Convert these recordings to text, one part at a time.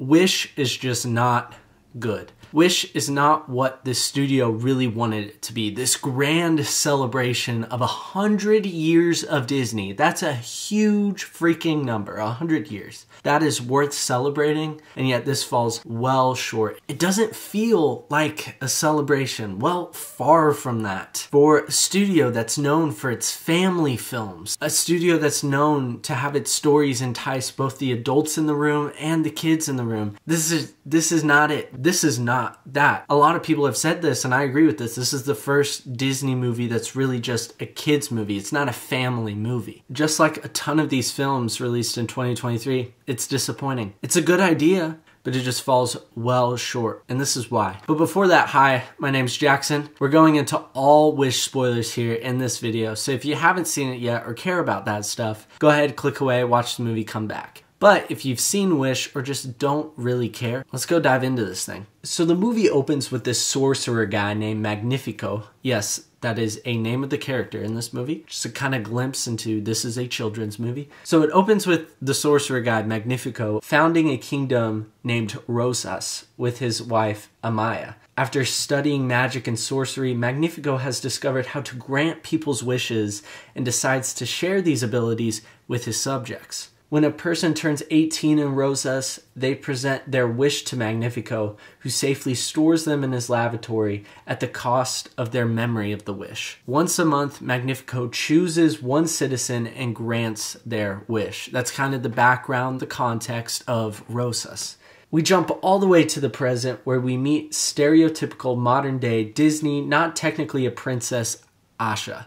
Wish is just not good. Wish is not what this studio really wanted it to be. This grand celebration of 100 years of Disney. That's a huge freaking number, 100 years. That is worth celebrating, and yet this falls well short. It doesn't feel like a celebration. Well, far from that. For a studio that's known for its family films, a studio that's known to have its stories entice both the adults in the room and the kids in the room, this is not it. This is not that. A lot of people have said this, and I agree with this. This is the first Disney movie that's really just a kids movie. It's not a family movie. Just like a ton of these films released in 2023, it's disappointing. It's a good idea, but it just falls well short, and this is why. But before that, hi, my name's Jackson. We're going into all Wish spoilers here in this video, so if you haven't seen it yet or care about that stuff, go ahead, click away, watch the movie, come back. But if you've seen Wish or just don't really care, let's go dive into this thing. So the movie opens with this sorcerer guy named Magnifico. Yes, that is a name of the character in this movie. Just a kind of glimpse into this is a children's movie. So it opens with the sorcerer guy Magnifico founding a kingdom named Rosas with his wife Amaya. After studying magic and sorcery, Magnifico has discovered how to grant people's wishes and decides to share these abilities with his subjects. When a person turns 18 in Rosas, they present their wish to Magnifico, who safely stores them in his lavatory at the cost of their memory of the wish. Once a month, Magnifico chooses one citizen and grants their wish. That's kind of the background, the context of Rosas. We jump all the way to the present, where we meet stereotypical modern-day Disney, not technically a princess, Asha.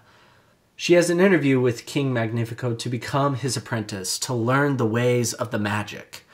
She has an interview with King Magnifico to become his apprentice, to learn the ways of the magic.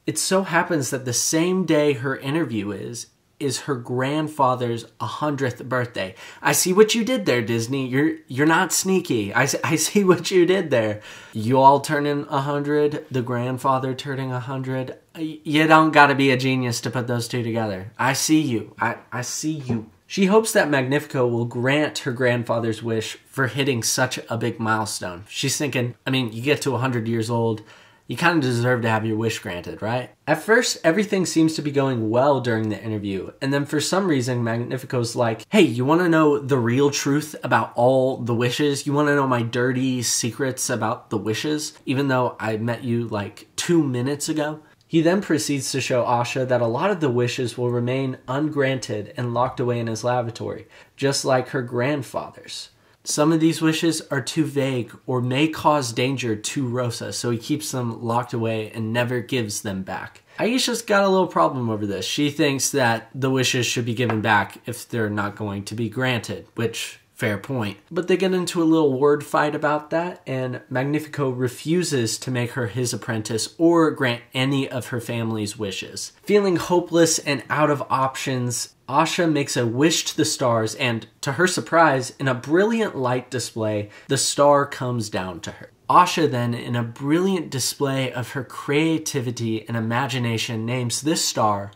It so happens that the same day her interview is her grandfather's 100th birthday. I see what you did there, Disney. You're not sneaky. I see what you did there. You all turning 100, the grandfather turning 100. You don't gotta be a genius to put those two together. I see you. I see you. She hopes that Magnifico will grant her grandfather's wish for hitting such a big milestone. She's thinking, I mean, you get to 100 years old, you kind of deserve to have your wish granted, right? At first, everything seems to be going well during the interview, and then for some reason, Magnifico's like, hey, you want to know the real truth about all the wishes? You want to know my dirty secrets about the wishes, even though I met you like 2 minutes ago? He then proceeds to show Asha that a lot of the wishes will remain ungranted and locked away in his lavatory, just like her grandfather's. Some of these wishes are too vague or may cause danger to Rosa, so he keeps them locked away and never gives them back. Aisha's got a little problem over this. She thinks that the wishes should be given back if they're not going to be granted, which... fair point. But they get into a little word fight about that, and Magnifico refuses to make her his apprentice or grant any of her family's wishes. Feeling hopeless and out of options, Asha makes a wish to the stars, and to her surprise, in a brilliant light display, the star comes down to her. Asha then, in a brilliant display of her creativity and imagination, names this star,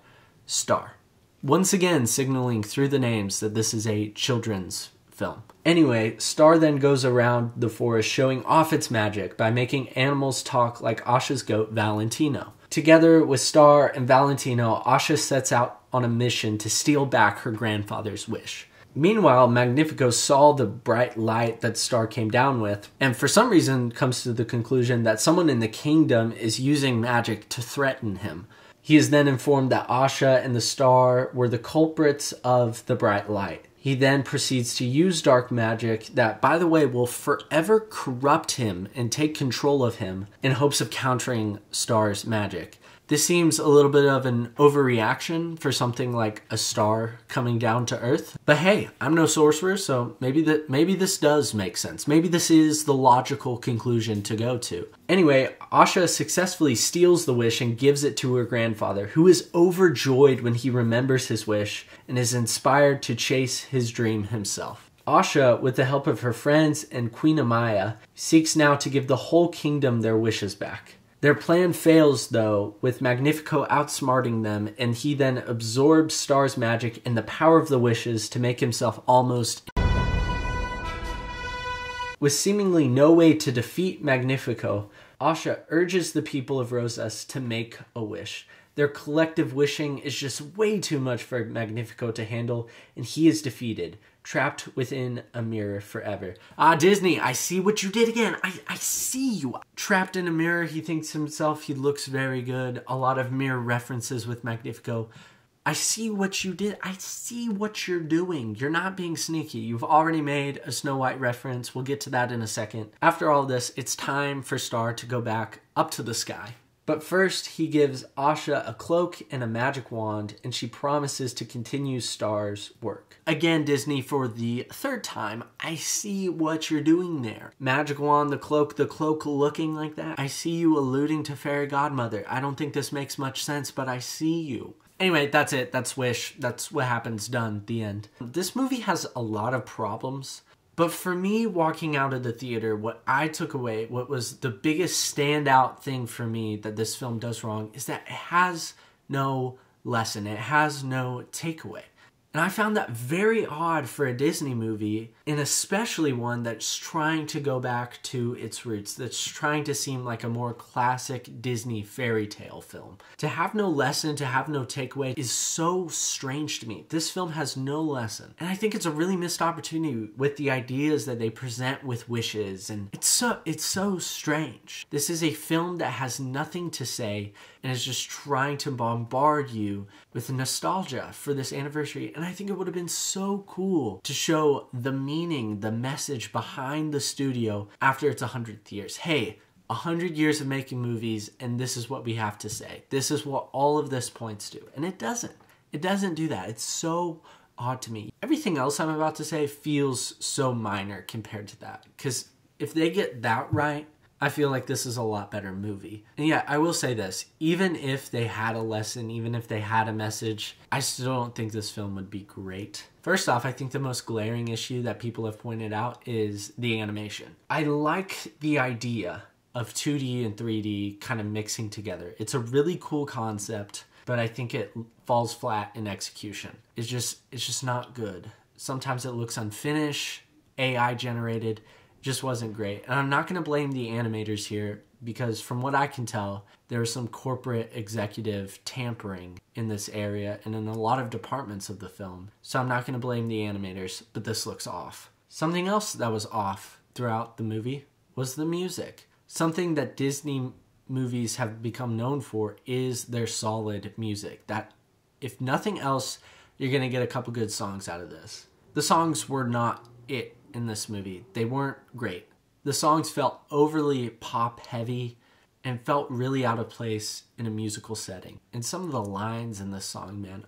Star. Once again signaling through the names that this is a children's film. Anyway, Star then goes around the forest showing off its magic by making animals talk like Asha's goat Valentino. Together with Star and Valentino, Asha sets out on a mission to steal back her grandfather's wish. Meanwhile, Magnifico saw the bright light that Star came down with, and for some reason comes to the conclusion that someone in the kingdom is using magic to threaten him. He is then informed that Asha and the Star were the culprits of the bright light. He then proceeds to use dark magic that, by the way, will forever corrupt him and take control of him in hopes of countering Star's magic. This seems a little bit of an overreaction for something like a star coming down to Earth. But hey, I'm no sorcerer, so maybe this does make sense. Maybe this is the logical conclusion to go to. Anyway, Asha successfully steals the wish and gives it to her grandfather, who is overjoyed when he remembers his wish and is inspired to chase his dream himself. Asha, with the help of her friends and Queen Amaya, seeks now to give the whole kingdom their wishes back. Their plan fails, though, with Magnifico outsmarting them, and he then absorbs Star's magic and the power of the wishes to make himself almost... With seemingly no way to defeat Magnifico, Asha urges the people of Rosas to make a wish. Their collective wishing is just way too much for Magnifico to handle, and he is defeated, trapped within a mirror forever. Ah, Disney, I see what you did again. I see you. Trapped in a mirror, he thinks to himself he looks very good. A lot of mirror references with Magnifico. I see what you did. I see what you're doing. You're not being sneaky. You've already made a Snow White reference. We'll get to that in a second. After all this, it's time for Star to go back up to the sky. But first, he gives Asha a cloak and a magic wand, and she promises to continue Star's work. Again, Disney, for the third time, I see what you're doing there. Magic wand, the cloak looking like that. I see you alluding to Fairy Godmother. I don't think this makes much sense, but I see you. Anyway, that's it. That's Wish. That's what happens. Done. The end. This movie has a lot of problems. But for me, walking out of the theater, what I took away, what was the biggest standout thing for me that this film does wrong, is that it has no lesson. It has no takeaway. And I found that very odd for a Disney movie, and especially one that's trying to go back to its roots, that's trying to seem like a more classic Disney fairy tale film. To have no lesson, to have no takeaway is so strange to me. This film has no lesson. And I think it's a really missed opportunity with the ideas that they present with Wishes, and it's so strange. This is a film that has nothing to say and is just trying to bombard you with nostalgia for this anniversary. And I think it would have been so cool to show the meaning, the message behind the studio after its 100th years. Hey, 100 years of making movies, and this is what we have to say. This is what all of this points to. And it doesn't. It doesn't do that. It's so odd to me. Everything else I'm about to say feels so minor compared to that. Because if they get that right, I feel like this is a lot better movie. And yeah, I will say this. Even if they had a lesson, even if they had a message, I still don't think this film would be great. First off, I think the most glaring issue that people have pointed out is the animation. I like the idea of 2D and 3D kind of mixing together. It's a really cool concept, but I think it falls flat in execution. It's just not good. Sometimes it looks unfinished, AI generated. Just wasn't great. And I'm not going to blame the animators here because from what I can tell, there was some corporate executive tampering in this area and in a lot of departments of the film. So I'm not going to blame the animators, but this looks off. Something else that was off throughout the movie was the music. Something that Disney movies have become known for is their solid music. That, if nothing else, you're going to get a couple good songs out of this. The songs were not it in this movie. They weren't great. The songs felt overly pop heavy and felt really out of place in a musical setting. And some of the lines in this song, man,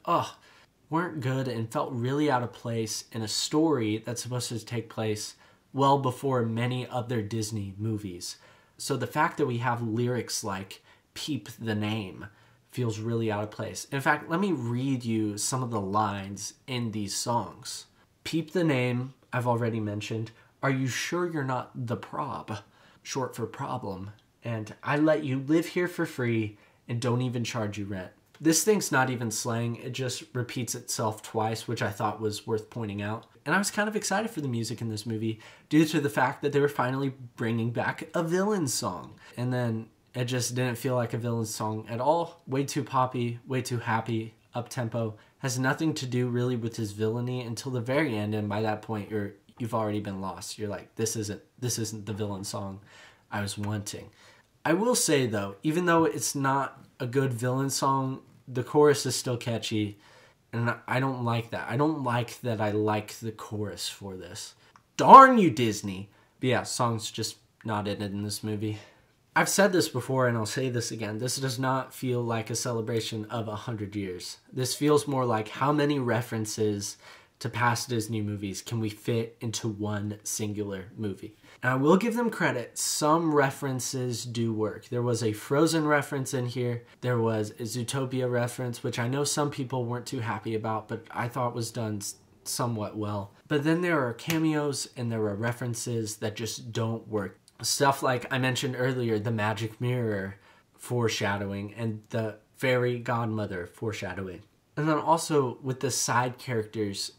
weren't good and felt really out of place in a story that's supposed to take place well before many other Disney movies. So the fact that we have lyrics like "Peep the Name" feels really out of place. In fact, let me read you some of the lines in these songs. "Peep the name," I've already mentioned. "Are you sure you're not the prob?" Short for problem. And "I let you live here for free and don't even charge you rent." This thing's not even slang. It just repeats itself twice, which I thought was worth pointing out. And I was kind of excited for the music in this movie due to the fact that they were finally bringing back a villain song. And then it just didn't feel like a villain song at all. Way too poppy, way too happy, up-tempo. Has nothing to do really with his villainy until the very end, and by that point you've already been lost. You're like, this isn't the villain song I was wanting. I will say though, even though it's not a good villain song, the chorus is still catchy, and I don't like that. I don't like that I like the chorus for this. Darn you, Disney! But yeah, song's just not in this movie. I've said this before and I'll say this again. This does not feel like a celebration of 100 years. This feels more like how many references to past Disney movies can we fit into one singular movie. And I will give them credit. Some references do work. There was a Frozen reference in here. There was a Zootopia reference, which I know some people weren't too happy about, but I thought was done somewhat well. But then there are cameos and there are references that just don't work. Stuff like I mentioned earlier, the magic mirror foreshadowing and the fairy godmother foreshadowing. And then also with the side characters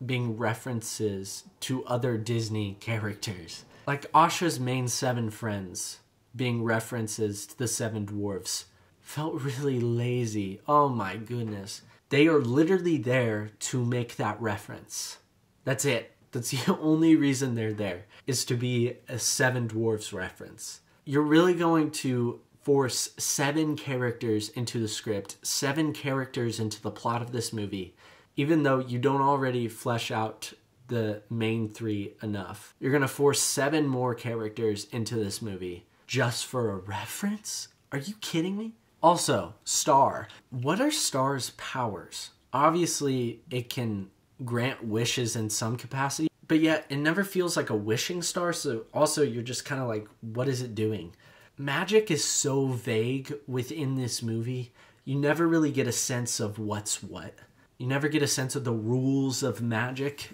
being references to other Disney characters. Like Asha's main 7 friends being references to the 7 dwarves. felt really lazy. Oh my goodness. They are literally there to make that reference. That's it. That's the only reason they're there, is to be a Seven Dwarfs reference. You're really going to force 7 characters into the script, 7 characters into the plot of this movie, even though you don't already flesh out the main 3 enough. You're going to force 7 more characters into this movie just for a reference? Are you kidding me? Also, Star. What are Star's powers? Obviously, it can grant wishes in some capacity, but yet it never feels like a wishing star, so also you're just kind of like, what is it doing? Magic is so vague within this movie. You never really get a sense of what's what. You never get a sense of the rules of magic,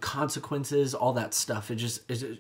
consequences, all that stuff. It's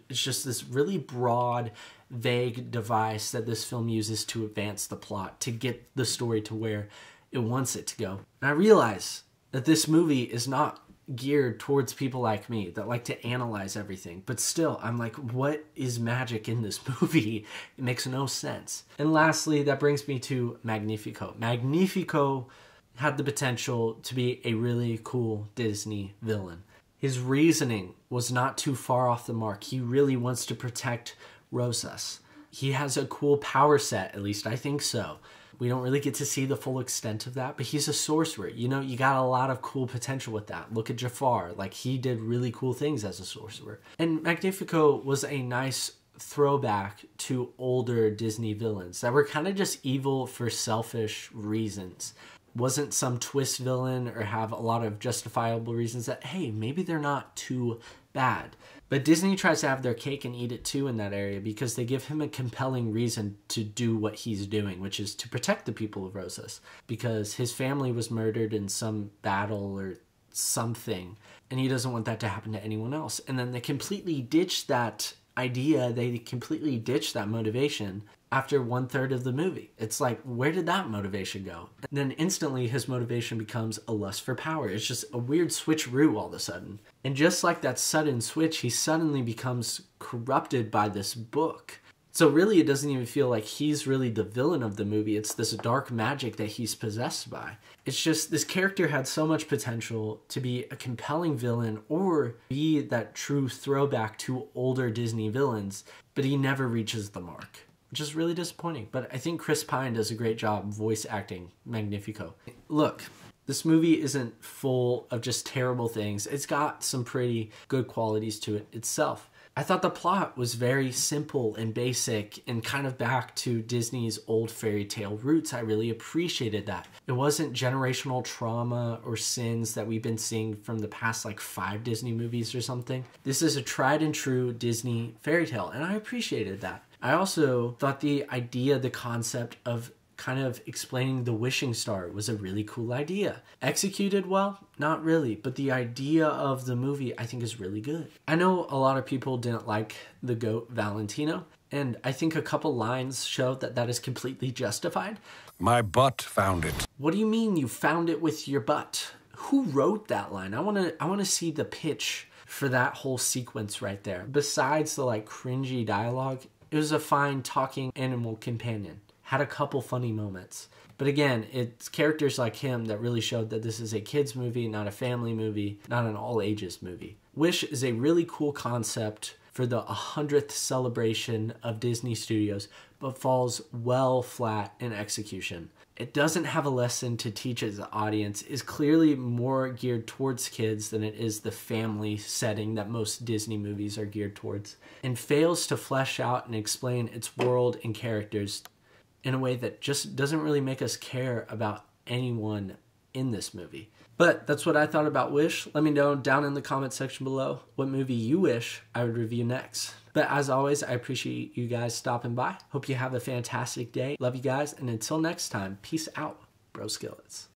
just this really broad, vague device that this film uses to advance the plot, to get the story to where it wants it to go. And I realize that this movie is not geared towards people like me that like to analyze everything, but still, I'm like, what is magic in this movie? It makes no sense. And lastly, that brings me to Magnifico. Magnifico had the potential to be a really cool Disney villain. His reasoning was not too far off the mark. He really wants to protect Rosas. He has a cool power set, at least I think so. We don't really get to see the full extent of that, but he's a sorcerer. You know, you got a lot of cool potential with that. Look at Jafar. Like, he did really cool things as a sorcerer. And Magnifico was a nice throwback to older Disney villains that were kind of just evil for selfish reasons. Wasn't some twist villain or have a lot of justifiable reasons that, hey, maybe they're not too bad. But Disney tries to have their cake and eat it too in that area, because they give him a compelling reason to do what he's doing, which is to protect the people of Rosas, because his family was murdered in some battle or something, and he doesn't want that to happen to anyone else. And then they completely ditch that idea, they completely ditch that motivation after 1/3 of the movie. It's like, where did that motivation go? And then instantly his motivation becomes a lust for power. It's just a weird switcheroo all of a sudden. And just like that sudden switch, he suddenly becomes corrupted by this book. So really, it doesn't even feel like he's really the villain of the movie. It's this dark magic that he's possessed by. It's just, this character had so much potential to be a compelling villain or be that true throwback to older Disney villains, but he never reaches the mark, which is really disappointing. But I think Chris Pine does a great job voice acting Magnifico. Look, this movie isn't full of just terrible things. It's got some pretty good qualities to it itself. I thought the plot was very simple and basic and kind of back to Disney's old fairy tale roots. I really appreciated that. It wasn't generational trauma or sins that we've been seeing from the past like 5 Disney movies or something. This is a tried and true Disney fairy tale, and I appreciated that. I also thought the idea, the concept of kind of explaining the wishing star was a really cool idea. Executed well? Not really, but the idea of the movie I think is really good. I know a lot of people didn't like the goat Valentino, and I think a couple lines show that that is completely justified. My butt found it. What do you mean you found it with your butt? Who wrote that line? I want to see the pitch for that whole sequence right there. Besides the like cringy dialogue, it was a fine talking animal companion. Had a couple funny moments. But again, it's characters like him that really showed that this is a kid's movie, not a family movie, not an all ages movie. Wish is a really cool concept for the 100th celebration of Disney Studios, but falls well flat in execution. It doesn't have a lesson to teach its audience, is clearly more geared towards kids than it is the family setting that most Disney movies are geared towards, and fails to flesh out and explain its world and characters in a way that just doesn't really make us care about anyone in this movie. But that's what I thought about Wish. Let me know down in the comment section below what movie you wish I would review next. But as always, I appreciate you guys stopping by. Hope you have a fantastic day. Love you guys, and until next time, peace out, bro skillets.